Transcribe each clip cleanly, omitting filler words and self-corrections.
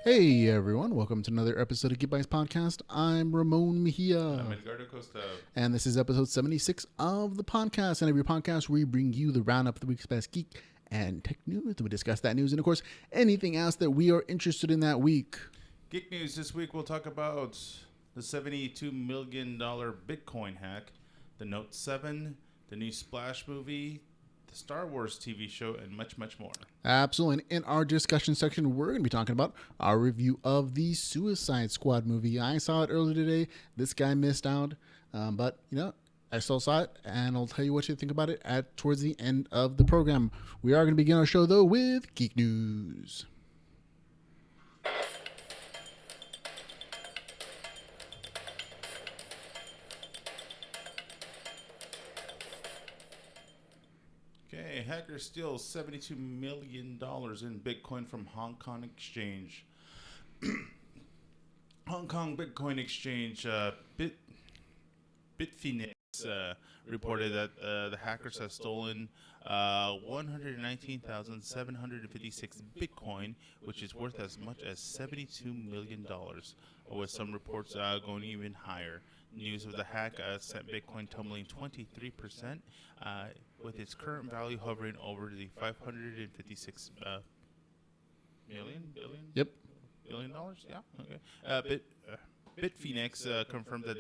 Hey everyone, welcome to another episode of Geek Bytes podcast. I'm Ramon Mejia. I'm Edgar Acosta. And this is episode 76 of the podcast. And every podcast, we bring you the roundup of the week's best geek and tech news. We discuss that news and, of course, anything else that we are interested in that week. Geek news this week, we'll talk about the $72 million Bitcoin hack, the Note 7, the new Splash movie, the Star Wars TV show, and much, much more. Absolutely. And in our discussion section, we're going to be talking about our review of the Suicide Squad movie. I saw it earlier today. This guy missed out. But, I still saw it, and I'll tell you what you think about it towards the end of the program. We are going to begin our show, though, with Geek News. Okay, hacker steals $72 million in Bitcoin from Hong Kong exchange. Hong Kong Bitcoin exchange Bitfinex reported that the hackers have stolen 119,756 Bitcoin, which is worth as much as $72 million, with some reports going even higher. News of the hack sent Bitcoin tumbling 23%, with its current value hovering over the 556 billion. Yep. $billion? Yeah. Okay. Bitfinex confirmed that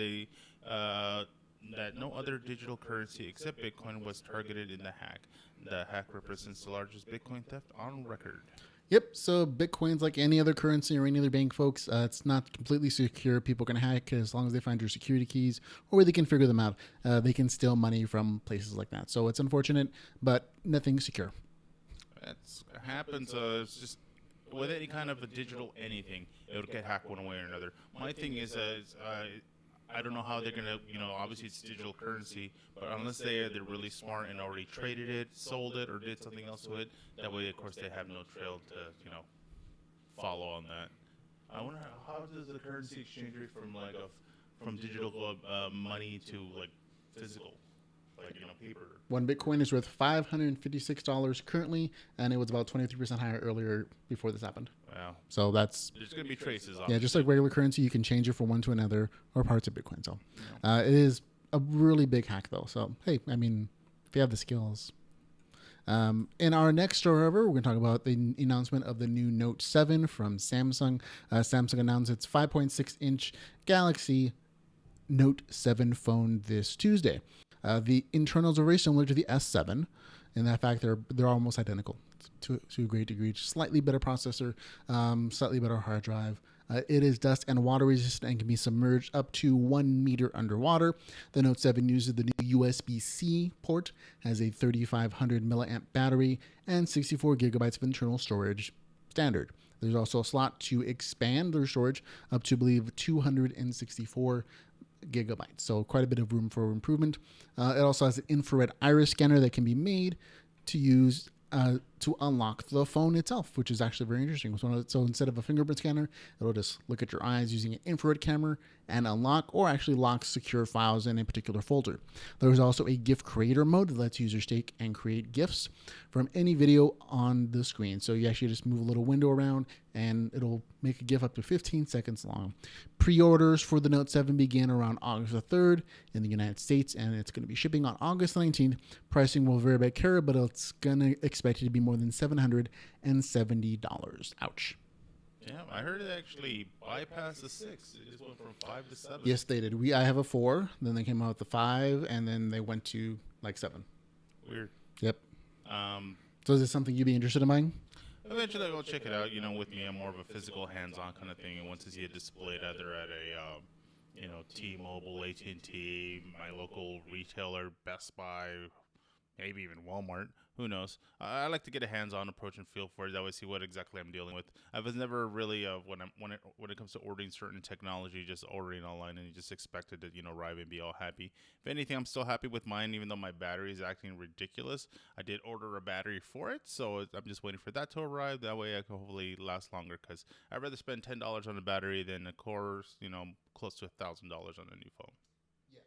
that no other digital currency except Bitcoin was targeted in the hack. The hack represents the largest Bitcoin theft on record. Yep. So Bitcoin's like any other currency or any other bank, folks. It's not completely secure. People can hack as long as they find your security keys, or they can figure them out. They can steal money from places like that. So it's unfortunate, but nothing secure. That happens. It's just with any kind of a digital anything, it would get hacked one way or another. My thing is, I don't know how they're gonna, obviously it's digital currency, but unless they're really smart and already traded it, sold it, or did something else to it, that way, of course, they have no trail to, follow on that. I wonder how does the currency exchange rate from digital money to physical, paper. One Bitcoin is worth $556 currently, and it was about 23% higher earlier before this happened. Wow. So there's going to be traces. Obviously. Yeah, just like regular currency, you can change it from one to another or parts of Bitcoin. So it is a really big hack, though. So, hey, I mean, if you have the skills. In our next story, however, we're going to talk about the announcement of the new Note 7 from Samsung. Samsung announced its 5.6-inch Galaxy Note 7 phone this Tuesday. The internals are very similar to the S7 in that fact they're almost identical to a great degree. Slightly better processor, slightly better hard drive. It is dust and water resistant and can be submerged up to 1 meter underwater. The Note 7 uses the new USB-C port, has a 3,500 milliamp battery, and 64 gigabytes of internal storage standard. There's also a slot to expand their storage up to, I believe, 264 gigabytes, so quite a bit of room for improvement. It also has an infrared iris scanner that can be made to use to unlock the phone itself, which is actually very interesting. So instead of a fingerprint scanner, it'll just look at your eyes using an infrared camera and unlock or actually lock secure files in a particular folder. There's also a GIF creator mode that lets users take and create GIFs from any video on the screen. So you actually just move a little window around and it'll make a GIF up to 15 seconds long. Pre-orders for the Note 7 began around August the 3rd in the United States, and it's going to be shipping on August 19th. Pricing will vary by carrier, but it's going to expect it to be more than $770. Ouch. Yeah, I heard it actually bypassed the 6. It just went from 5 to 7. Yes, they did. I have a 4, then they came out with the 5, and then they went to 7. Weird. Yep. So is this something you'd be interested in buying? Eventually, I'll check it out. With me, I'm more of a physical, hands-on kind of thing, and once I see it displayed either at a, T-Mobile, AT&T, my local retailer, Best Buy, maybe even Walmart. Who knows? I like to get a hands-on approach and feel for it. That way, see what exactly I'm dealing with. I was never really when it comes to ordering certain technology, just ordering online and you just expect it to arrive and be all happy. If anything, I'm still happy with mine, even though my battery is acting ridiculous. I did order a battery for it, so I'm just waiting for that to arrive. That way, I can hopefully last longer. Because I'd rather spend $10 on a battery than, of course, close to $1,000 on a new phone. Yes,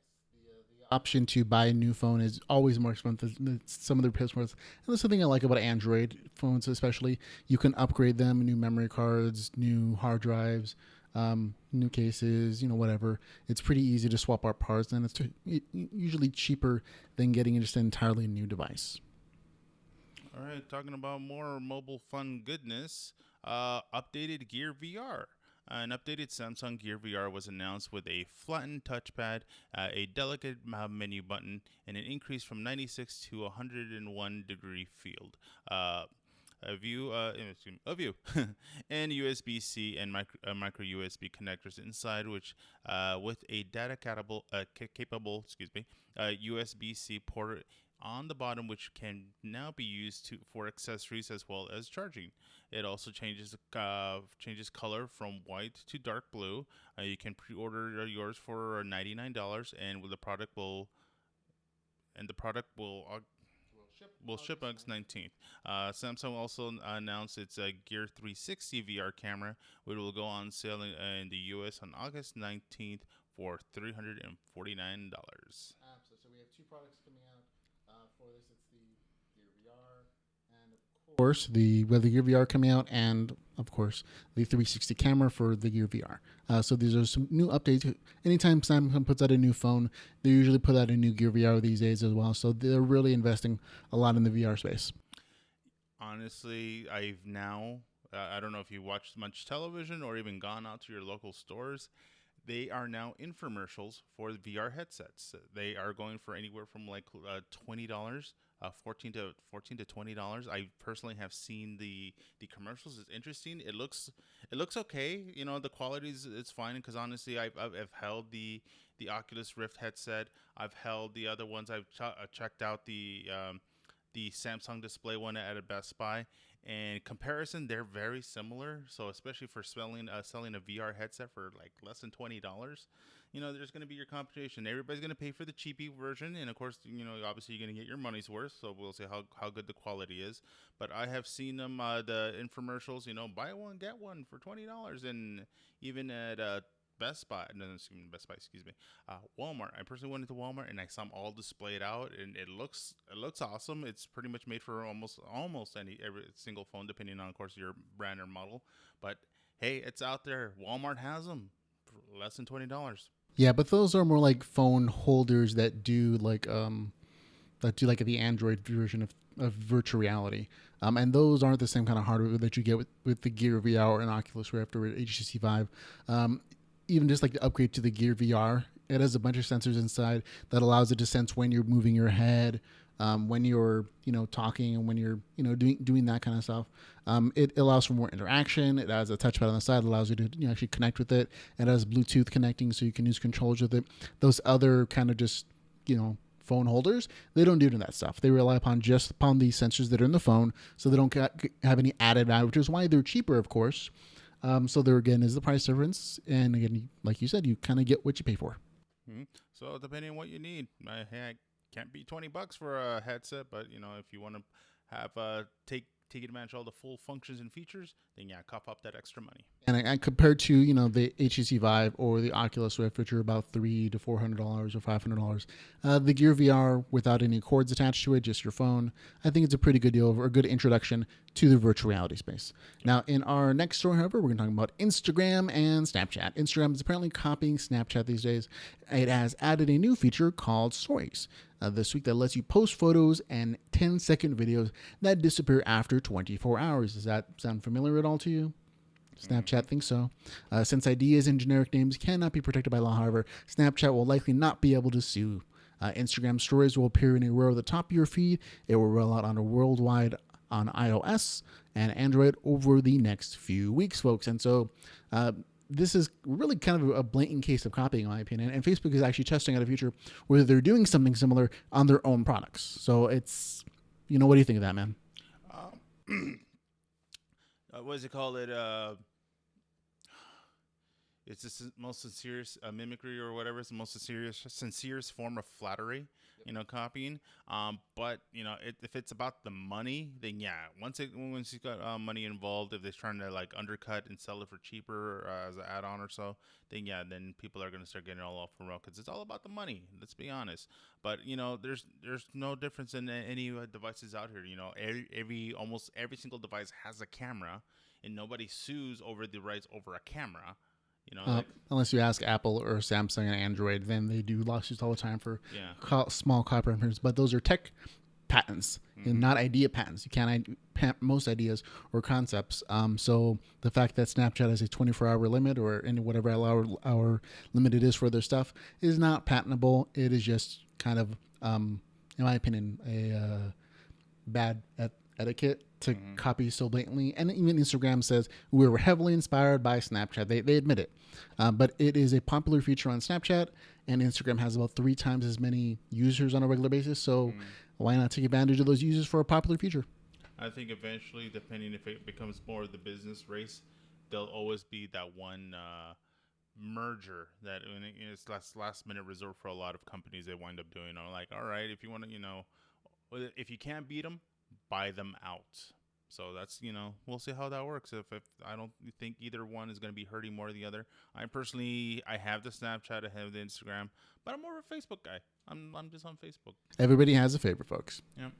the option to buy a new phone is always more expensive than some of the previous ones. And that's the thing I like about Android phones, especially. You can upgrade them, new memory cards, new hard drives, new cases, whatever. It's pretty easy to swap out parts, and it's usually cheaper than getting just an entirely new device. All right, talking about more mobile fun goodness, updated Gear VR. An updated Samsung Gear VR was announced with a flattened touchpad, a delicate menu button, and an increase from 96 to 101-degree field. A view, and USB-C and micro USB connectors inside, which with a data capable, USB-C port on the bottom, which can now be used for accessories as well as charging. It also changes color from white to dark blue. You can pre-order yours for $99, and the product will ship August 19th. Samsung also announced its Gear 360 VR camera, which will go on sale in the U.S. on August 19th for $349. So we have two products coming out for this. It's the Gear VR and of course the Gear VR coming out, and of course the 360 camera for the Gear VR. So these are some new updates. Anytime Samsung puts out a new phone, they usually put out a new Gear VR these days as well. So they're really investing a lot in the VR space. Honestly, I've now I don't know if you watched much television or even gone out to your local stores. They are now infomercials for VR headsets. They are going for anywhere from like $20, $14 to $20. I personally have seen the commercials. It's interesting. It looks okay. The quality is fine, because honestly, I've held the Oculus Rift headset. I've held the other ones. I've checked out the Samsung display one at a Best Buy. And comparison, they're very similar. So especially for selling a VR headset for like less than $20, there's going to be your competition. Everybody's going to pay for the cheapy version, and of course, obviously you're going to get your money's worth. So we'll see how good the quality is. But I have seen them the infomercials. Buy one get one for $20, and even at Best Buy, Walmart. I personally went into Walmart and I saw them all displayed out, and it looks awesome. It's pretty much made for almost every single phone, depending on, of course, your brand or model. But hey, it's out there. Walmart has them for less than $20. Yeah, but those are more like phone holders that do like the Android version of virtual reality. And those aren't the same kind of hardware that you get with the Gear VR and Oculus Rift or HTC Vive. Even just like the upgrade to the Gear VR, it has a bunch of sensors inside that allows it to sense when you're moving your head, when you're talking, and when you're doing that kind of stuff. It allows for more interaction. It has a touchpad on the side that allows you to actually connect with it. It has Bluetooth connecting, so you can use controllers with it. Those other kind of just phone holders, they don't do any of that stuff. They rely upon these sensors that are in the phone, so they don't have any added value, which is why they're cheaper, of course. So there again is the price difference, and again, like you said, you kind of get what you pay for. Mm-hmm. So depending on what you need, I can't be $20 for a headset, but if you want to have take advantage of all the full functions and features, then yeah, cough up that extra money. And compared to the HTC Vive or the Oculus Rift, which are about $300 to $400 or $500, the Gear VR without any cords attached to it, just your phone, I think it's a pretty good deal or a good introduction to the virtual reality space. Now, in our next story, however, we're going to talk about Instagram and Snapchat. Instagram is apparently copying Snapchat these days. It has added a new feature called Stories this week that lets you post photos and 10-second videos that disappear after 24 hours. Does that sound familiar at all to you? Snapchat thinks so. Since ideas and generic names cannot be protected by law, however, Snapchat will likely not be able to sue. Instagram Stories will appear in a row at the top of your feed. It will roll out worldwide on iOS and Android over the next few weeks, folks. And so this is really kind of a blatant case of copying, in my opinion. And Facebook is actually testing out a future where they're doing something similar on their own products. So it's, what do you think of that, man? What does it call it? it's the most sincere mimicry or whatever. It's the most sincerest form of flattery, copying. But if it's about the money, then yeah, once you got money involved, if they're trying to like undercut and sell it for cheaper as an add-on or so, then yeah, then people are gonna start getting all off the road because it's all about the money. Let's be honest. But there's no difference in any devices out here. Almost every single device has a camera, and nobody sues over the rights over a camera. Unless you ask Apple or Samsung and Android, then they do lawsuits all the time for small copyright infringements. But those are tech patents and not idea patents. You can't most ideas or concepts. So the fact that Snapchat has a 24-hour limit or any whatever hour limit it is for their stuff is not patentable. It is just kind of, in my opinion, a bad etiquette to copy so blatantly. And even Instagram says we were heavily inspired by Snapchat. They admit it. But it is a popular feature on Snapchat, and Instagram has about 3 times as many users on a regular basis. So why not take advantage of those users for a popular feature? I think eventually, depending if it becomes more of the business race, there'll always be that one merger that it's last minute resort for a lot of companies. They wind up doing. Like, all right, if you want to, if you can't beat them, buy them out. So that's, we'll see how that works. If I don't think either one is going to be hurting more than the other. I have the Snapchat, I have the Instagram, but I'm more of a Facebook guy. I'm just on Facebook. Everybody has a favorite, folks. Yep.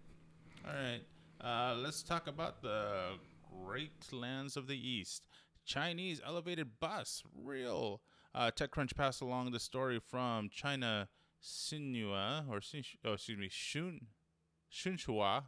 All right. Let's talk about the great lands of the East. Chinese elevated bus, real. TechCrunch passed along the story from China Xinhua, Xunhua.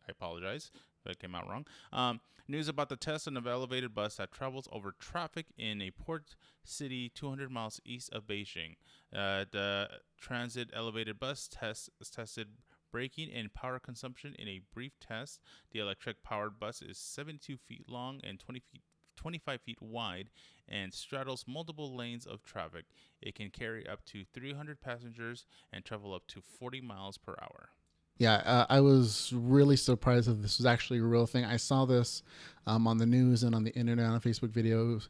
I apologize if it came out wrong. News about the test of an elevated bus that travels over traffic in a port city 200 miles east of Beijing. The transit elevated bus tested braking and power consumption in a brief test. The electric-powered bus is 72 feet long and 25 feet wide and straddles multiple lanes of traffic. It can carry up to 300 passengers and travel up to 40 miles per hour. Yeah, I was really surprised that this was actually a real thing. I saw this on the news and on the internet, on Facebook videos,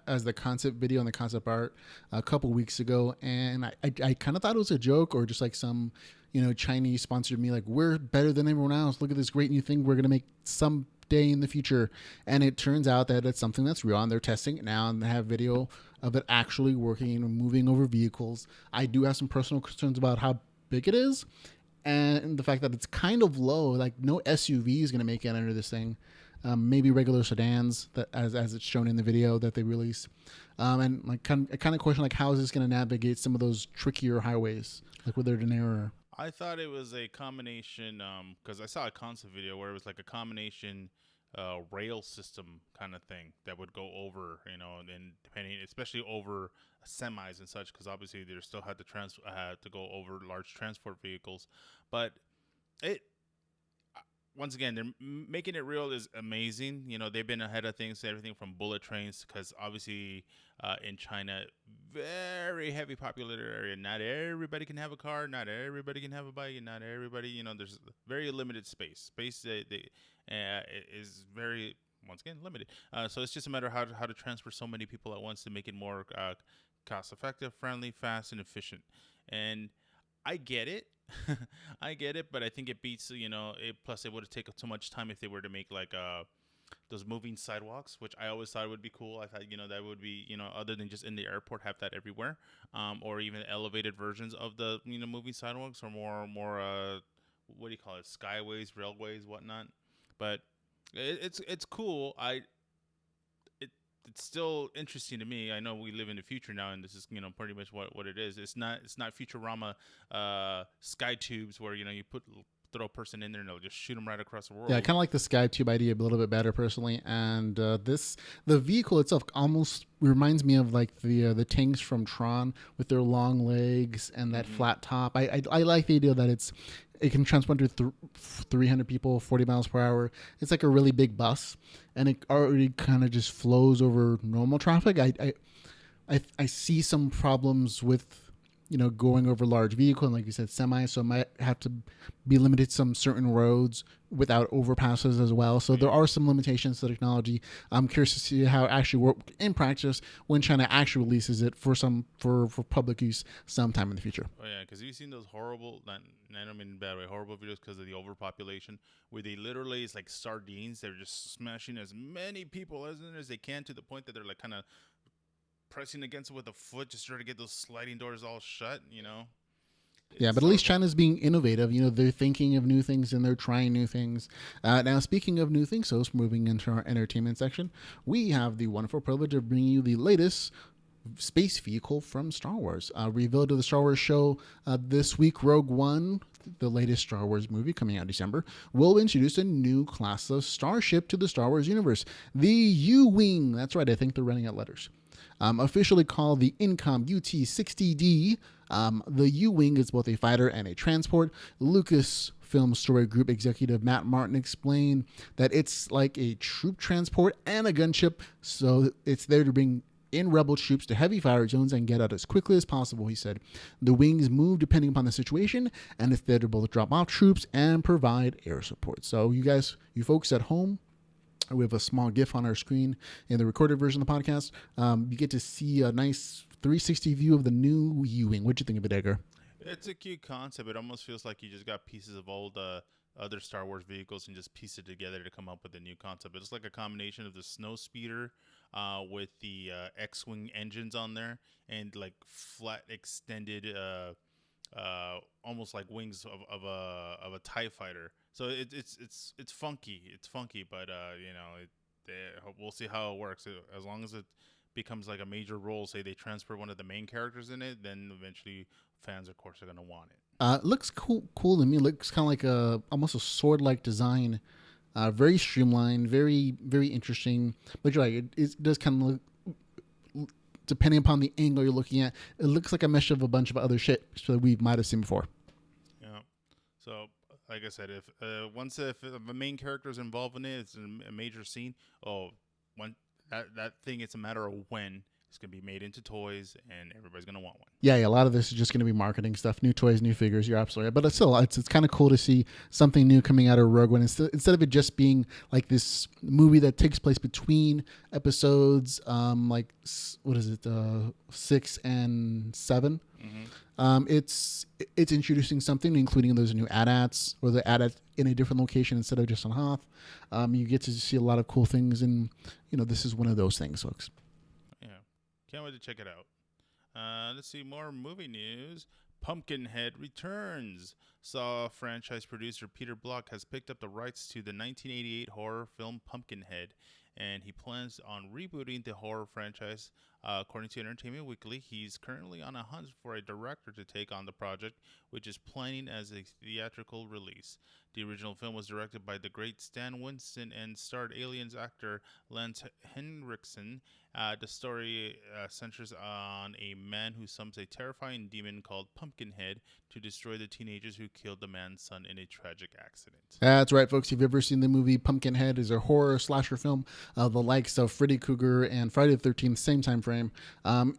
as the concept video and the concept art a couple weeks ago. And I kind of thought it was a joke or just like some, Chinese sponsored me, like, we're better than everyone else. Look at this great new thing we're going to make someday in the future. And it turns out that it's something that's real, and they're testing it now, and they have video of it actually working and moving over vehicles. I do have some personal concerns about how big it is. And the fact that it's kind of low, like no SUV is going to make it under this thing. Maybe regular sedans, that as it's shown in the video that they released. And like kind of question, like, how is this going to navigate some of those trickier highways, like where they're narrower? I thought it was a combination, because I saw a concept video where it was like a combination rail system kind of thing that would go over, and depending, especially over semis and such, because obviously they still had to go over large transport vehicles. But once again, they're making it real is amazing. They've been ahead of things, everything from bullet trains, because obviously in China, very heavy populated area. Not everybody can have a car, not everybody can have a bike, and not everybody, there's very limited space. Space is very, once again, limited. So it's just a matter of how to transfer so many people at once to make it more cost effective, friendly, fast, and efficient. And I get it. I get it, but I think it beats, plus it would have taken too much time if they were to make like those moving sidewalks, which I always thought would be cool. I thought, that would be, other than just in the airport, have that everywhere, or even elevated versions of the, moving sidewalks, or more, what do you call it? Skyways, railways, whatnot. But it's cool. It's still interesting to me. I know we live in the future now, and this is pretty much what it is. It's not Futurama sky tubes where you throw a person in there and they'll just shoot them right across the world. Yeah, I kind of like the sky tube idea a little bit better personally. And the vehicle itself almost reminds me of like the tanks from Tron with their long legs and that flat top. I like the idea that it can transport to 300 people, 40 miles per hour. It's like a really big bus, and it already kind of just flows over normal traffic. I see some problems with going over large vehicle and, like you said, semi, so it might have to be limited to some certain roads without overpasses as well. So there are some limitations to the technology. I'm curious to see how it actually works in practice when China actually releases it for public use sometime in the future. Oh yeah, because you've seen those horrible, I don't mean in a bad way, horrible videos because of the overpopulation, where they literally, it's like sardines. They're just smashing as many people as they can, to the point that they're like kind of pressing against it with a foot, just trying to get those sliding doors all shut. Yeah, but at least China's being innovative. They're thinking of new things and they're trying new things. Now, speaking of new things, so moving into our entertainment section, we have the wonderful privilege of bringing you the latest space vehicle from Star Wars. Revealed to the Star Wars show this week, Rogue One, the latest Star Wars movie coming out in December, will introduce a new class of starship to the Star Wars universe, the U-Wing. That's right, I think they're running out letters. Officially called the Incom UT-60D, the U-Wing is both a fighter and a transport. Lucasfilm Story Group executive Matt Martin explained that it's like a troop transport and a gunship, so it's there to bring in rebel troops to heavy fire zones and get out as quickly as possible, he said. The wings move depending upon the situation, and it's there to both drop off troops and provide air support. So you folks at home, we have a small GIF on our screen in the recorded version of the podcast. You get to see a nice 360 view of the new U-Wing. What'd you think of it, Edgar? It's a cute concept. It almost feels like you just got pieces of old other Star Wars vehicles and just piece it together to come up with a new concept. It's like a combination of the snow speeder with the X-Wing engines on there, and like flat extended almost like wings of a TIE fighter. So it's funky. It's funky, but we'll see how it works. As long as it becomes like a major role, say they transfer one of the main characters in it, then eventually fans, of course, are going to want it. Looks cool to me. Looks kind of like almost a sword-like design. Very streamlined, very, very interesting. But you're right, it does kind of look, depending upon the angle you're looking at, it looks like a mesh of a bunch of other shit that we might have seen before. Yeah. So, like I said, if a main character is involved in it, it's a major scene. That thing, it's a matter of when it's going to be made into toys, and everybody's going to want one. Yeah, a lot of this is just going to be marketing stuff, new toys, new figures. You're absolutely right. But it's kind of cool to see something new coming out of Rogue One. Instead of it just being like this movie that takes place between episodes, like, what is it, 6 and 7? Mm-hmm. It's introducing something, including those new AT-ATs, or the AT-AT in a different location instead of just on Hoth. You get to see a lot of cool things, and this is one of those things, folks. Yeah, can't wait to check it out. Let's see, more movie news. Pumpkinhead returns. Saw franchise producer Peter Block has picked up the rights to the 1988 horror film Pumpkinhead, and he plans on rebooting the horror franchise. According to Entertainment Weekly, he's currently on a hunt for a director to take on the project, which is planning as a theatrical release. The original film was directed by the great Stan Winston and starred Aliens actor Lance Henriksen. The story centers on a man who summons a terrifying demon called Pumpkinhead to destroy the teenagers who killed the man's son in a tragic accident. That's right, folks. If you've ever seen the movie Pumpkinhead, is a horror slasher film, the likes of Freddy Krueger and Friday the 13th, same time frame.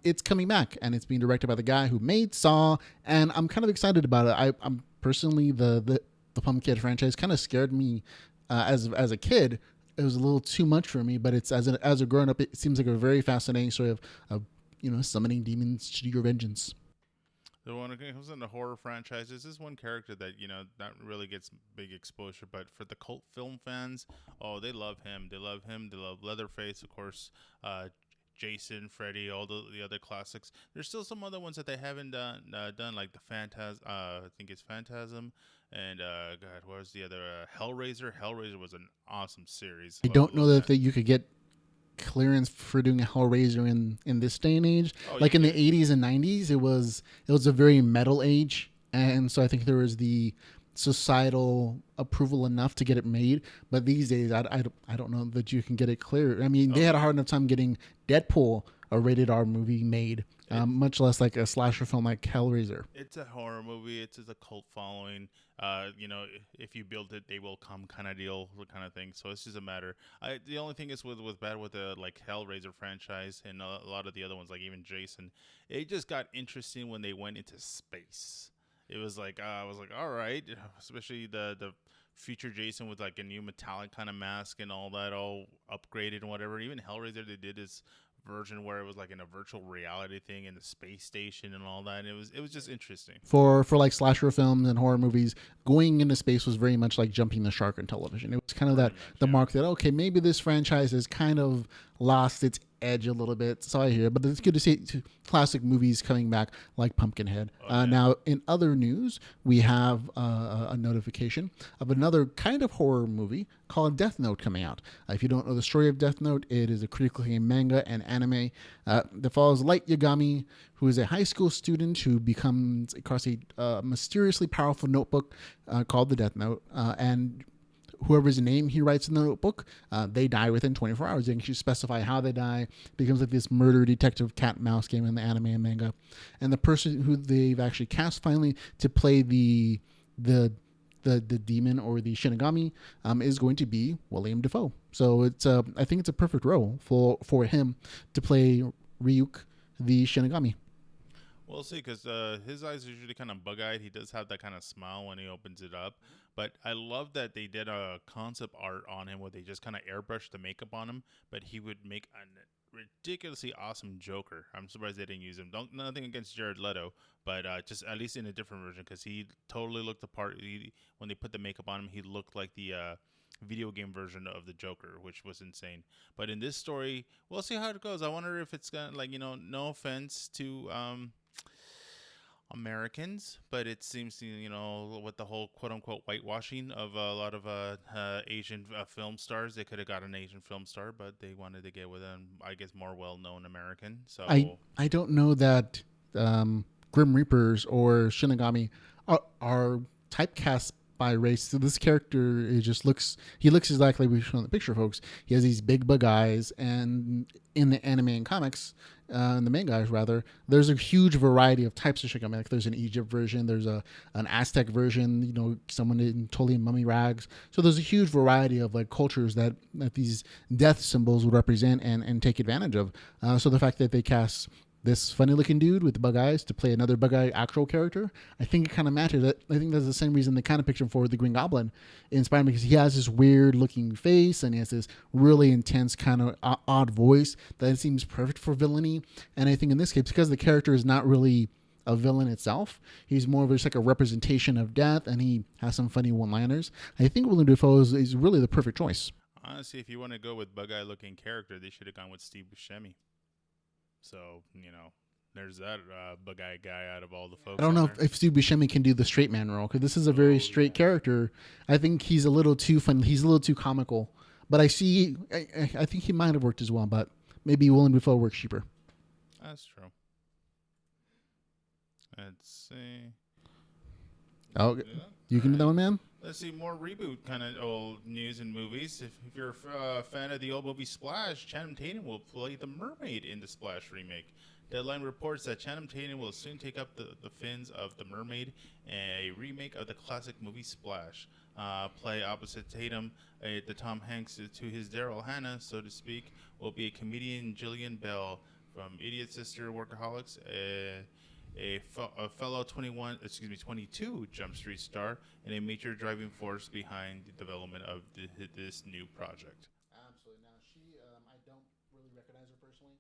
It's coming back, and it's being directed by the guy who made Saw, and I'm kind of excited about it. I'm personally, the Pumpkinhead franchise kind of scared me as a kid. It was a little too much for me, but it's as a grown up, it seems like a very fascinating story of summoning demons to do your vengeance. So when it comes into horror franchises, this is one character that not really gets big exposure, but for the cult film fans, they love him. They love him. They love Leatherface, of course. Jason, Freddy, all the other classics. There's still some other ones that they haven't done like the Phantasm. I think it's Phantasm. And what was the other? Hellraiser. Hellraiser was an awesome series. I don't know that you could get clearance for doing a Hellraiser in this day and age. Like in the 80s and 90s, it was a very metal age, and so I think there was the societal approval enough to get it made. But these days, I don't know that you can get it clear. I mean, they had a hard enough time getting Deadpool, a rated R movie, made It, much less like a slasher film like Hellraiser. it's a horror movie. It's a cult following. If you build it, they will come kind of deal, kind of thing. So it's just a matter. The only thing is with bad with the like Hellraiser franchise and a lot of the other ones, like even Jason, it just got interesting when they went into space. It was like I was like, all right, especially the future Jason with like a new metallic kind of mask and all that, all upgraded and whatever. Even Hellraiser, they did this version where it was like in a virtual reality thing in the space station and all that. And it was just interesting. For like slasher films and horror movies, going into space was very much like jumping the shark in television. It was kind of Pretty that much, the yeah. mark that okay, maybe this franchise has kind of lost its edge a little bit. So I hear, but it's good to see classic movies coming back like Pumpkinhead. Oh, yeah. Now, in other news, we have a notification of another kind of horror movie called Death Note coming out. If you don't know the story of Death Note, it is a critically acclaimed manga and anime that follows Light Yagami, who is a high school student who becomes across a mysteriously powerful notebook called the Death Note, and whoever's name he writes in the notebook, they die within 24 hours. They can actually specify how they die. It becomes like this murder detective cat and mouse game in the anime and manga. And the person who they've actually cast finally to play the demon or the Shinigami is going to be William Dafoe. So it's I think it's a perfect role for him to play Ryuk the Shinigami. We'll see, because his eyes are usually kind of bug-eyed. He does have that kind of smile when he opens it up. But I love that they did a concept art on him where they just kind of airbrushed the makeup on him, but he would make a ridiculously awesome Joker. I'm surprised they didn't use him. Nothing against Jared Leto, but just at least in a different version, because he totally looked the part. When they put the makeup on him, he looked like the video game version of the Joker, which was insane. But in this story, we'll see how it goes. I wonder if it's gonna, like, no offense to Americans, but it seems to, with the whole quote unquote whitewashing of a lot of Asian film stars, they could have got an Asian film star, but they wanted to get with an, I guess, more well known American. So I don't know that Grim Reapers or Shinigami are typecast by race. So this character looks exactly like we show in the picture, folks. He has these big bug eyes, and in the anime and comics, in the mangas rather, there's a huge variety of types of Shinigami. Like there's an Egypt version, there's an Aztec version, someone in totally mummy rags. So there's a huge variety of like cultures that these death symbols would represent and take advantage of. So the fact that they cast this funny looking dude with the bug eyes to play another bug eye actual character, I think it kind of matches. I think that's the same reason they kind of picked him for the Green Goblin in Spider-Man, because he has this weird looking face and he has this really intense kind of odd voice that seems perfect for villainy. And I think in this case, because the character is not really a villain itself, he's more of just like a representation of death, and he has some funny one-liners. I think Willem Dafoe is really the perfect choice. honestly, if you want to go with bug eye looking character, they should have gone with Steve Buscemi. So, there's that bug eye guy out of all the folks. I don't know on there. if Steve Buscemi can do the straight man role, because this is a very straight character. I think he's a little too fun. He's a little too comical. But I think he might have worked as well, but maybe Willem Dafoe works cheaper. That's true. Let's see. Oh, Yeah. you can do that one, man? Let's see, more reboot kind of old news and movies. If you're a fan of the old movie Splash, Channing Tatum will play the mermaid in the Splash remake. Deadline reports that Channing Tatum will soon take up the fins of the mermaid in a remake of the classic movie Splash. Play opposite Tatum, the Tom Hanks to his Daryl Hannah, so to speak, will be a comedian Jillian Bell from Idiot Sister, Workaholics, a fellow 22 Jump Street star, and a major driving force behind the development of this new project. Absolutely. Now, I don't really recognize her personally.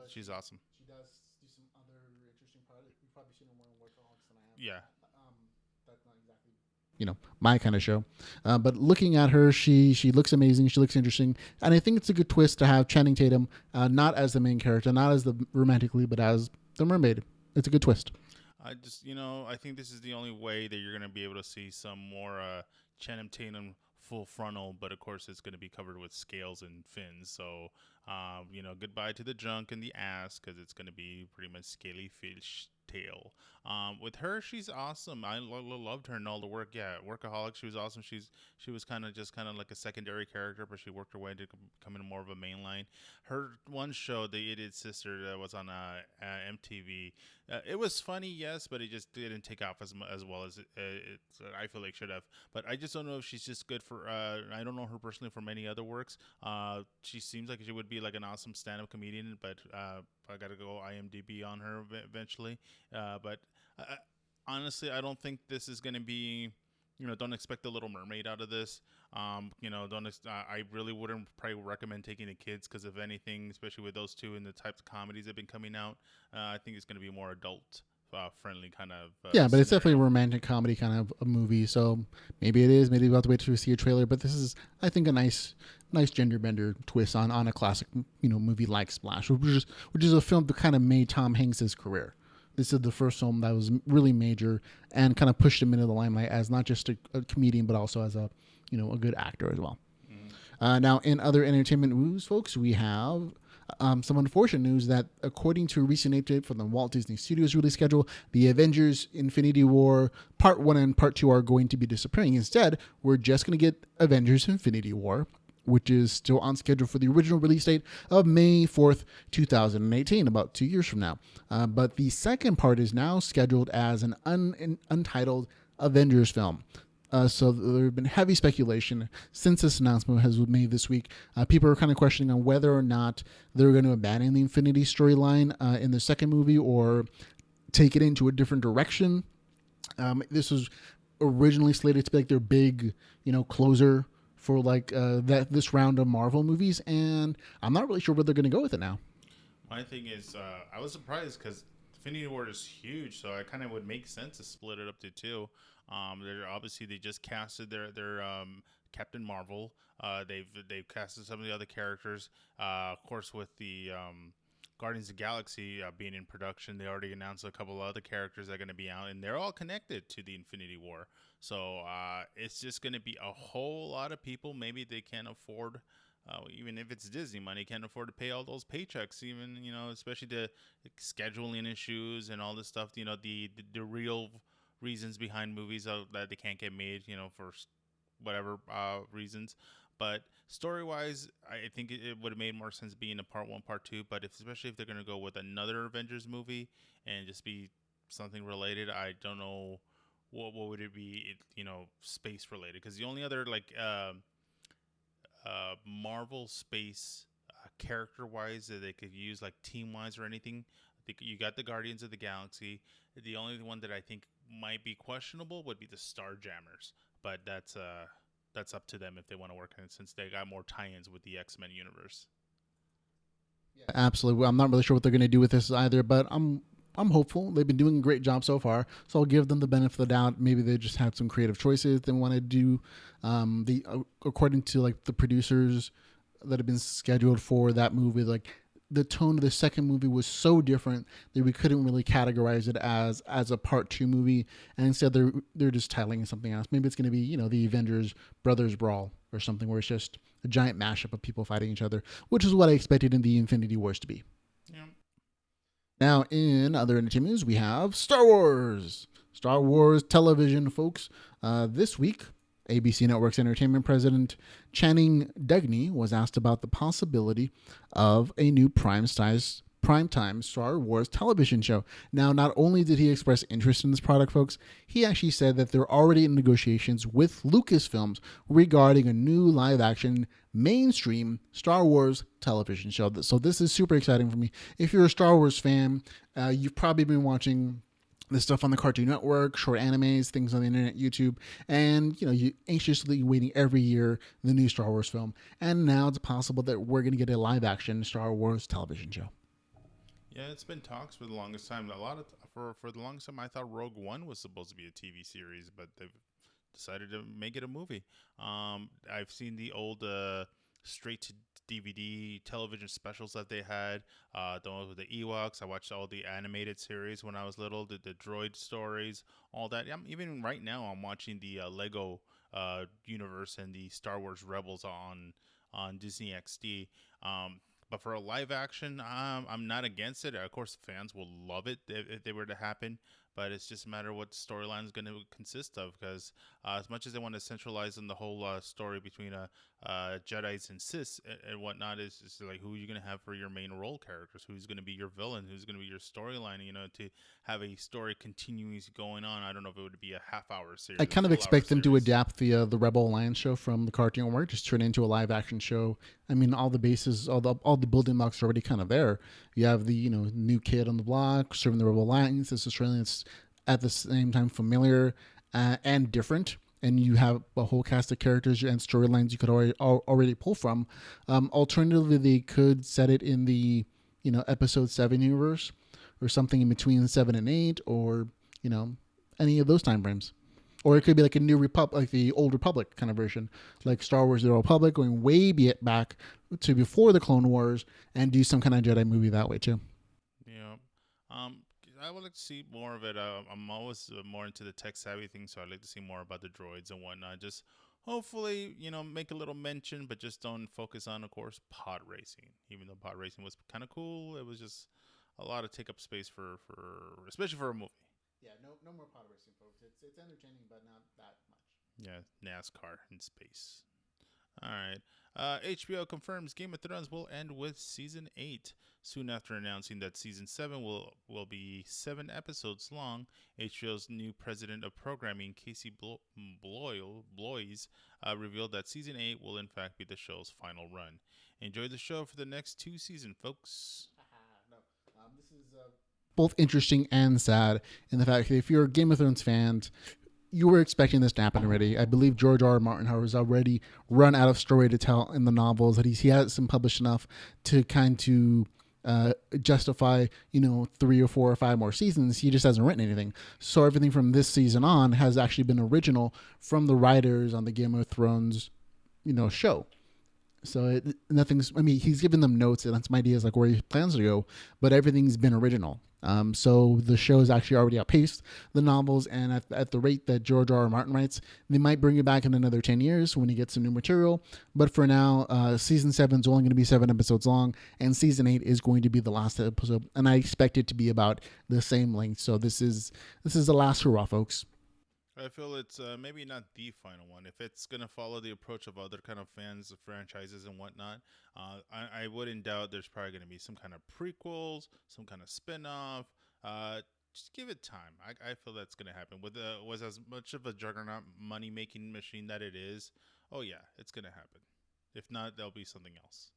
She's awesome. She does do some other interesting projects. You've probably seen her more in Workaholics than I have. Yeah. That's not exactly my kind of show. But looking at her, she looks amazing. She looks interesting, and I think it's a good twist to have Channing Tatum not as the main character, not as the romantic lead, but as the mermaid. It's a good twist. I just, I think this is the only way that you're going to be able to see some more Channing Tatum full frontal, but of course it's going to be covered with scales and fins. So, goodbye to the junk and the ass, because it's going to be pretty much scaly fish tale. With her, she's awesome. I loved her and all the work. Yeah, Workaholic. She was awesome. She was kind of like a secondary character, but she worked her way to come in more of a main line. Her one show, The Idiot Sister, that was on MTV. It was funny, yes, but it just didn't take off as well as I feel like should have. But I just don't know if she's just good for. I don't know her personally from any other works. She seems like she would be like an awesome stand-up comedian, but I got to go IMDb on her eventually. But honestly, I don't think this is going to be. Don't expect the Little Mermaid out of this. Don't. I really wouldn't probably recommend taking the kids because if anything, especially with those two and the types of comedies that have been coming out, I think it's going to be more adult friendly kind of. Yeah, but it's definitely a scenario. romantic comedy kind of a movie. So maybe it is. Maybe we'll have to wait to see a trailer. But this is, I think, a nice gender bender twist on a classic, movie like Splash, which is a film that kind of made Tom Hanks's career. This is the first film that was really major and kind of pushed him into the limelight as not just a comedian but also as a good actor as well. Mhm. Now, in other entertainment news, folks, we have some unfortunate news that, according to a recent update from the Walt Disney Studios release schedule, the Avengers Infinity War Part 1 and Part 2 are going to be disappearing. Instead, we're just going to get Avengers Infinity War, which is still on schedule for the original release date of May 4th, 2018, about 2 years from now. But the second part is now scheduled as an untitled Avengers film. So there have been heavy speculation since this announcement has been made this week. People are kind of questioning on whether or not they're going to abandon the Infinity storyline in the second movie or take it into a different direction. This was originally slated to be like their big, closer for like this round of Marvel movies, and I'm not really sure where they're going to go with it now. My thing is, I was surprised because Infinity War is huge, so it kind of would make sense to split it up to two. They're obviously they just casted their Captain Marvel. They've casted some of the other characters. Of course, with the Guardians of the Galaxy being in production, they already announced a couple of other characters that are going to be out, and they're all connected to the Infinity War. So it's just going to be a whole lot of people. Maybe they can't afford even if it's Disney money, can't afford to pay all those paychecks. Even especially the scheduling issues and all this stuff. The real reasons behind movies that they can't get made. For whatever reasons. But story wise, I think it would have made more sense being a part one, part two. But especially if they're gonna go with another Avengers movie and just be something related, I don't know what would it be. Space related because the only other like Marvel space character wise that they could use like team wise or anything. I think you got the Guardians of the Galaxy. The only one that I think might be questionable would be the Starjammers, but that's up to them if they want to work on it since they got more tie-ins with the X-Men universe. Absolutely. Well, I'm not really sure what they're going to do with this either, but I'm hopeful. They've been doing a great job so far, so I'll give them the benefit of the doubt. Maybe they just had some creative choices they want to do. The according to like the producers that have been scheduled for that movie, like the tone of the second movie was so different that we couldn't really categorize it as a part two movie, and instead they're just titling it something else. Maybe it's going to be the Avengers Brothers Brawl or something where it's just a giant mashup of people fighting each other, which is what I expected in the Infinity Wars to be. Yeah. Now, in other entertainment news, we have Star Wars. Star Wars television, folks. This week, ABC Network's entertainment president Channing Duggan was asked about the possibility of a new primetime Star Wars television show. Now, not only did he express interest in this product, folks, he actually said that they're already in negotiations with Lucasfilms regarding a new live-action mainstream Star Wars television show. So this is super exciting for me. If you're a Star Wars fan, you've probably been watching the stuff on the Cartoon Network, short animes, things on the internet, YouTube, and you anxiously waiting every year the new Star Wars film. And now it's possible that we're going to get a live-action Star Wars television show. Yeah, it's been talks for the longest time. A lot of for the longest time, I thought Rogue One was supposed to be a TV series, but they've decided to make it a movie. I've seen the old straight to DVD television specials that they had. The ones with the Ewoks. I watched all the animated series when I was little. The droid stories, all that. Even right now, I'm watching the Lego universe and the Star Wars Rebels on Disney XD. But for a live action, I'm not against it. Of course, fans will love it if they were to happen. But it's just a matter of what the storyline is going to consist of. Because as much as they want to centralize in the whole story between Jedi's and Sith and whatnot, is just like who are you going to have for your main role characters? Who's going to be your villain? Who's going to be your storyline? You know, to have a story continuing going on. I don't know if it would be a half-hour series. I kind of expect them to adapt the Rebel Alliance show from the cartoon network, just turn it into a live action show. I mean, all the bases, all the building blocks are already kind of there. You have the new kid on the block serving the Rebel Alliance. This Australian's at the same time familiar and different. And you have a whole cast of characters and storylines you could already pull from. Alternatively, they could set it in the episode 7 universe or something in between 7 and 8, or any of those time frames. Or it could be like a New Republic, like the Old Republic kind of version, like Star Wars: The Old Republic, going way back to before the Clone Wars, and do some kind of Jedi movie that way too. Yeah. I would like to see more of it. I'm always more into the tech savvy thing, so I'd like to see more about the droids and whatnot. Just hopefully, make a little mention, but just don't focus on, of course, pod racing. Even though pod racing was kind of cool, it was just a lot of take up space for especially for a movie. Yeah, no more pod racing, folks. It's entertaining, but not that much. Yeah, NASCAR in space. All right. HBO confirms Game of Thrones will end with season 8. Soon after announcing that season 7 will be 7 episodes long, HBO's new president of programming, Casey Bloys, revealed that season 8 will in fact be the show's final run. Enjoy the show for the next 2 seasons, folks. This is both interesting and sad in the fact that if you're a Game of Thrones fan, you were expecting this to happen already. I believe George R. Martin has already run out of story to tell in the novels, that he hasn't published enough to justify 3 or 4 or 5 more seasons. He just hasn't written anything. So everything from this season on has actually been original from the writers on the Game of Thrones show. So he's given them notes and some ideas like where he plans to go, but everything's been original. So the show is actually already outpaced the novels, and at the rate that George R. R. Martin writes, they might bring it back in another 10 years when he gets some new material. But for now, season 7 is only going to be 7 episodes long, and season 8 is going to be the last episode, and I expect it to be about the same length. So this is the last hurrah, folks. I feel it's maybe not the final one. If it's going to follow the approach of other kind of fans, franchises, and whatnot, I wouldn't doubt there's probably going to be some kind of prequels, some kind of spin-off. Just give it time. I feel that's going to happen. Was as much of a juggernaut money-making machine that it is, oh yeah, it's going to happen. If not, there'll be something else.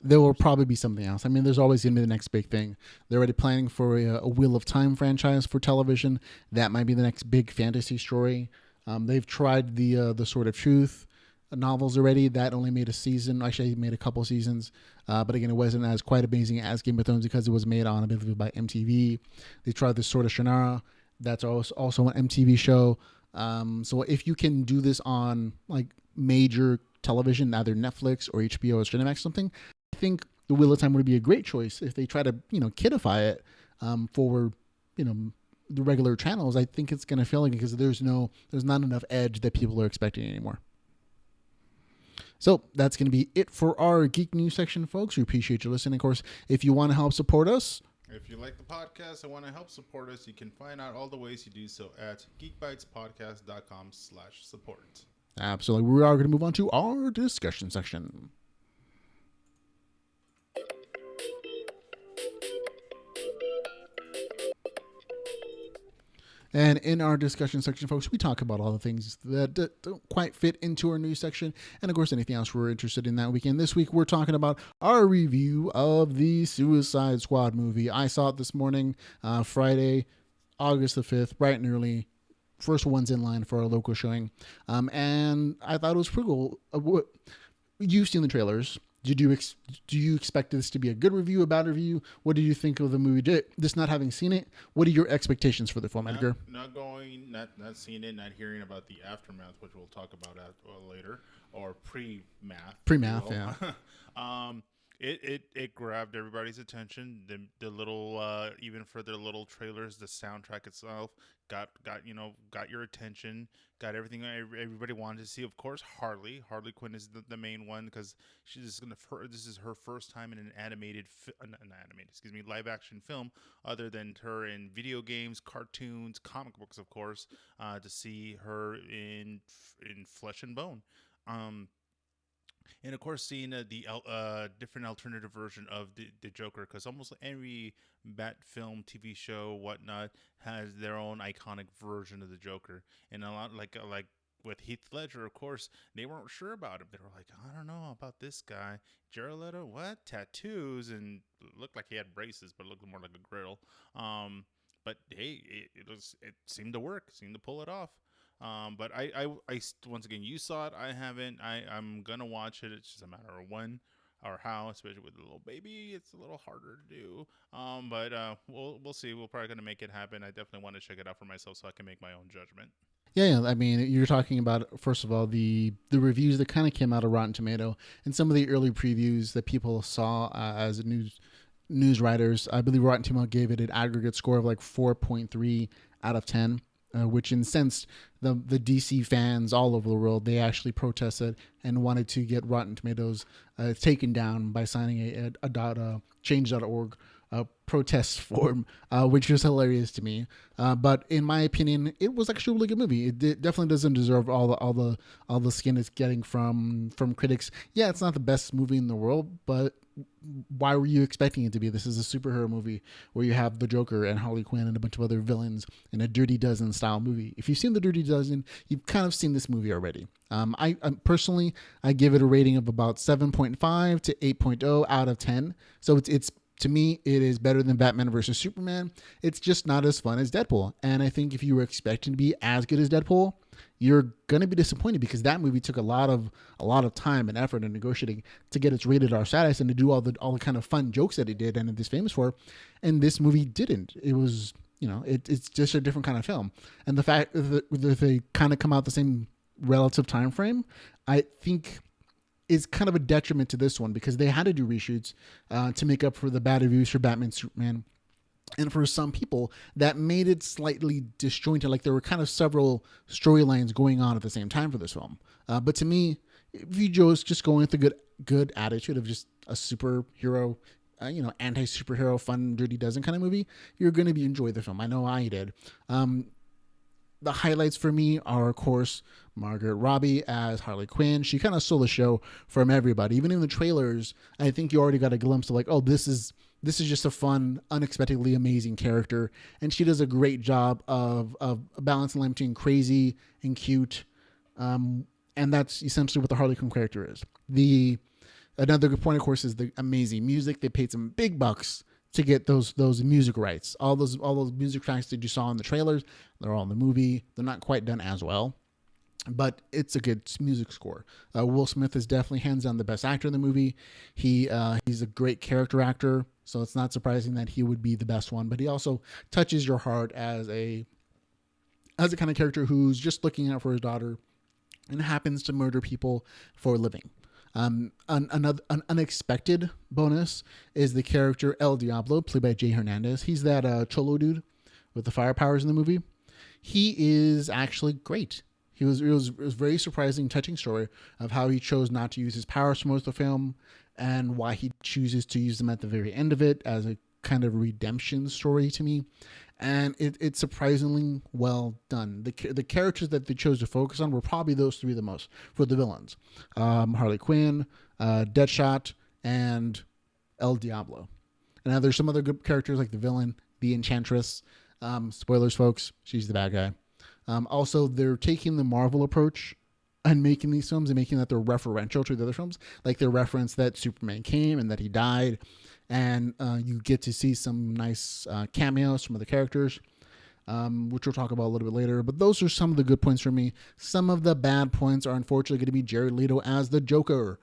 There will probably be something else. I mean, there's always going to be the next big thing. They're already planning for a Wheel of Time franchise for television. That might be the next big fantasy story. They've tried the Sword of Truth novels already. That only made a season. Actually, it made a couple seasons. But again, it wasn't as quite amazing as Game of Thrones because it was made on, I believe, by MTV. They tried the Sword of Shannara. That's also an MTV show. So if you can do this on like major television, either Netflix or HBO or Cinemax, something, I think the Wheel of Time would be a great choice. If they try to kidify it for the regular channels, I think it's going to fail because there's not enough edge that people are expecting anymore. So that's going to be it for our Geek News section, folks. We appreciate you listening. Of course, if you want to help support us, if you like the podcast and want to help support us, you can find out all the ways you do so at geekbytespodcast.com/support. Absolutely. We are going to move on to our discussion section. And in our discussion section, folks, we talk about all the things that don't quite fit into our news section. And, of course, anything else we're interested in that weekend. This week, we're talking about our review of the Suicide Squad movie. I saw it this morning, Friday, August the 5th, bright and early. First one's in line for our local showing. And I thought it was pretty cool. You've seen the trailers. Do you expect this to be a good review, a bad review? What did you think of the movie? Just not having seen it, what are your expectations for the film, Edgar? Not seeing it, not hearing about the aftermath, which we'll talk about later, or pre-math. Pre-math, yeah. It grabbed everybody's attention. The little even for their little trailers, the soundtrack itself got your attention. Got everything everybody wanted to see. Of course, Harley Quinn is the main one because this is her first time in an excuse me, live action film other than her in video games, cartoons, comic books, of course. To see her in flesh and bone. Um, and of course seeing different alternative version of the Joker, because almost every Bat film, TV show, whatnot has their own iconic version of the Joker, and a lot like with Heath Ledger, of course, they weren't sure about him. They were like, I don't know about this guy. Jared Leto, what? Tattoos, and looked like he had braces, but it looked more like a grill. But hey, it seemed to work, seemed to pull it off. But once again, you saw it. I haven't. I'm gonna watch it. It's just a matter of when or how, especially with the little baby. It's a little harder to do. But we'll see. We're probably gonna make it happen. I definitely want to check it out for myself so I can make my own judgment. Yeah, I mean, you're talking about, first of all, the reviews that kind of came out of Rotten Tomato and some of the early previews that people saw as news writers. I believe Rotten Tomato gave it an aggregate score of like 4.3 out of 10. Which incensed the DC fans all over the world. They actually protested and wanted to get Rotten Tomatoes taken down by signing a change.org protest form, which was hilarious to me. But in my opinion, it was actually a really good movie. It definitely doesn't deserve all the skin it's getting from critics. Yeah, it's not the best movie in the world, but why were you expecting it to be? This is a superhero movie where you have the Joker and Harley Quinn and a bunch of other villains in a Dirty Dozen style movie. If you've seen the Dirty Dozen, you've kind of seen this movie already. I personally, I give it a rating of about 7.5 to 8.0 out of 10. So it's to me, it is better than Batman versus Superman. It's just not as fun as Deadpool. And I think if you were expecting to be as good as Deadpool, you're gonna be disappointed, because that movie took a lot of time and effort and negotiating to get its rated R status and to do all the kind of fun jokes that it did and it is famous for. And this movie didn't. It was, it's just a different kind of film. And the fact that they kind of come out the same relative time frame, I think, is kind of a detriment to this one, because they had to do reshoots to make up for the bad reviews for Batman Superman. And for some people, that made it slightly disjointed. Like there were kind of several storylines going on at the same time for this film. But to me, if you just going with the good attitude of just a superhero, anti-superhero, fun, Dirty Dozen kind of movie, you're going to enjoy the film. I know I did. The highlights for me are, of course, Margaret Robbie as Harley Quinn. She kind of stole the show from everybody. Even in the trailers, I think you already got a glimpse of like, oh, this is just a fun, unexpectedly amazing character. And she does a great job of balancing between crazy and cute. And that's essentially what the Harley Quinn character is. Another good point, of course, is the amazing music. They paid some big bucks to get those music rights. All those music tracks that you saw in the trailers, they're all in the movie. They're not quite done as well, but it's a good music score. Will Smith is definitely hands down the best actor in the movie. He's a great character actor, so it's not surprising that he would be the best one. But he also touches your heart as a kind of character who's just looking out for his daughter and happens to murder people for a living. An unexpected bonus is the character El Diablo, played by Jay Hernandez. He's that cholo dude with the fire powers in the movie. He is actually great. It was very surprising, touching story of how he chose not to use his powers for most of the film, and why he chooses to use them at the very end of it as a kind of redemption story to me. And it's surprisingly well done. The characters that they chose to focus on were probably those three the most for the villains: Harley Quinn, Deadshot, and El Diablo. And now there's some other good characters like the villain, the Enchantress. Spoilers, folks, she's the bad guy. Also, they're taking the Marvel approach and making these films and making that they're referential to the other films. Like they reference that Superman came and that he died. And you get to see some nice cameos from other characters, which we'll talk about a little bit later. But those are some of the good points for me. Some of the bad points are unfortunately going to be Jared Leto as the Joker.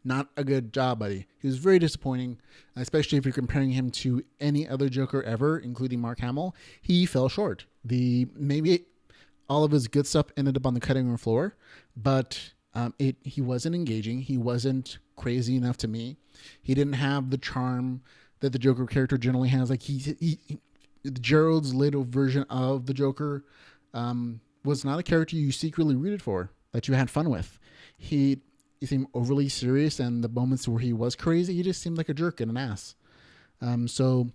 Not a good job, buddy. He was very disappointing, especially if you're comparing him to any other Joker ever, including Mark Hamill. He fell short. Maybe all of his good stuff ended up on the cutting room floor, but he wasn't engaging. He wasn't crazy enough to me. He didn't have the charm that the Joker character generally has. Like Gerald's little version of the Joker was not a character you secretly rooted for, that you had fun with. He seemed overly serious, and the moments where he was crazy, he just seemed like a jerk and an ass. So,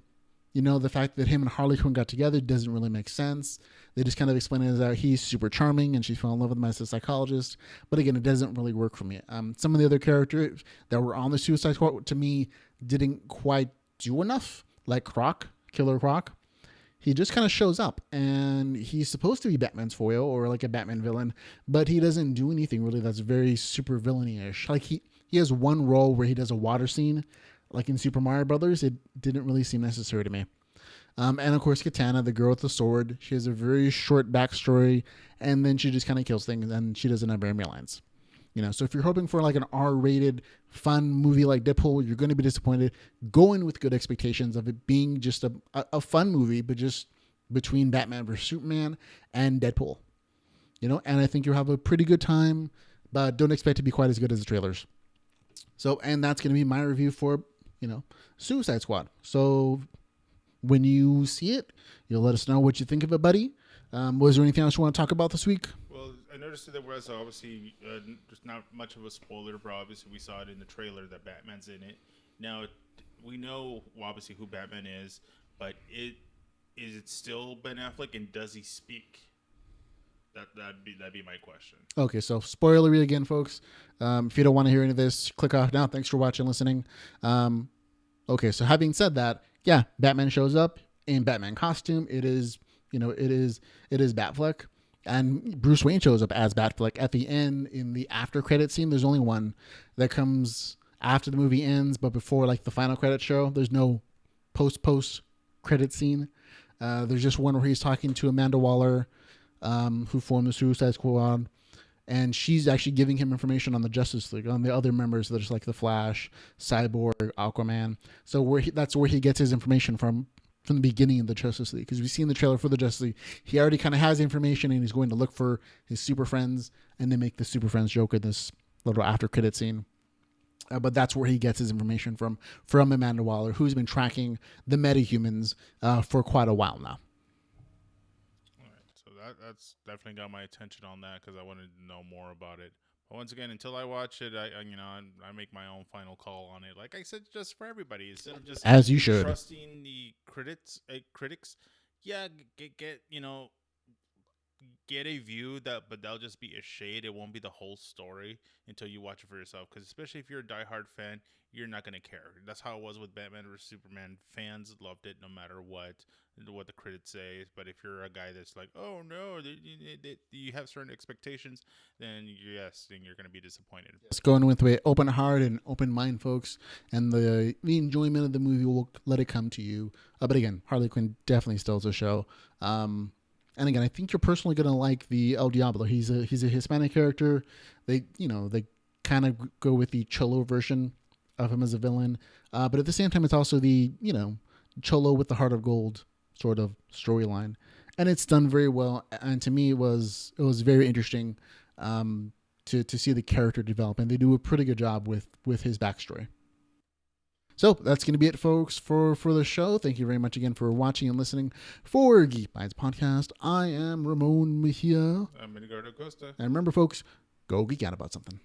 the fact that him and Harley Quinn got together doesn't really make sense. They just kind of explain it as that he's super charming and she fell in love with him as a psychologist. But again, it doesn't really work for me. Some of the other characters that were on the Suicide Squad, to me, didn't quite do enough. Like Killer Croc. He just kind of shows up, and he's supposed to be Batman's foil or like a Batman villain, but he doesn't do anything really that's very super villainy-ish. Like he has one role where he does a water scene, like in Super Mario Brothers. It didn't really seem necessary to me. And of course, Katana, the girl with the sword, she has a very short backstory, and then she just kind of kills things, and she doesn't have very many lines. So if you're hoping for like an R-rated fun movie like Deadpool, you're going to be disappointed. Go in with good expectations of it being just a fun movie, but just between Batman vs Superman and Deadpool. And I think you'll have a pretty good time, but don't expect it to be quite as good as the trailers. So, and that's going to be my review for, Suicide Squad. So when you see it, you'll let us know what you think of it, buddy. Was there anything else you want to talk about this week? Well, I noticed that there was obviously just not much of a spoiler, but obviously we saw it in the trailer that Batman's in it. Now, we know obviously who Batman is, but is it still Ben Affleck, and does he speak? That'd be my question. Okay, so spoilery again, folks. If you don't want to hear any of this, click off now. Thanks for watching, listening. Okay, so having said that, yeah, Batman shows up in Batman costume. It is Batfleck. And Bruce Wayne shows up as Batfleck at the end in the after credit scene. There's only one that comes after the movie ends, but before like the final credit show. There's no post credit scene. There's just one where he's talking to Amanda Waller, who formed the Suicide Squad, and she's actually giving him information on the Justice League, on the other members that are like the Flash, Cyborg, Aquaman. So that's where he gets his information from the beginning of the Justice League, because we've seen the trailer for the Justice League. He already kind of has information, and he's going to look for his super friends and then make the super friends joke in this little after credit scene. But that's where he gets his information from Amanda Waller, who's been tracking the metahumans for quite a while now. All right, so that's definitely got my attention on that, because I wanted to know more about it. But once again, until I watch it, I make my own final call on it. Like I said, just for everybody, instead of just as you should trusting the critics. Yeah, get a view but that'll just be a shade. It won't be the whole story until you watch it for yourself. Because especially if you're a diehard fan, you're not gonna care. That's how it was with Batman vs Superman. Fans loved it no matter what the critics say. But if you're a guy that's like, oh no, you have certain expectations, then you're gonna be disappointed. It's going with an open heart and open mind, folks, and the enjoyment of the movie will let it come to you. But again, Harley Quinn definitely steals the show. And again, I think you're personally going to like the El Diablo. He's a Hispanic character. They kind of go with the Cholo version of him as a villain. But at the same time, it's also the, Cholo with the heart of gold sort of storyline. And it's done very well. And to me, it was very interesting to see the character develop. And they do a pretty good job with his backstory. So that's going to be it, folks, for the show. Thank you very much again for watching and listening for Geek Bytes Podcast. I am Ramon Mejia. I'm Edgar Acosta. And remember, folks, go geek out about something.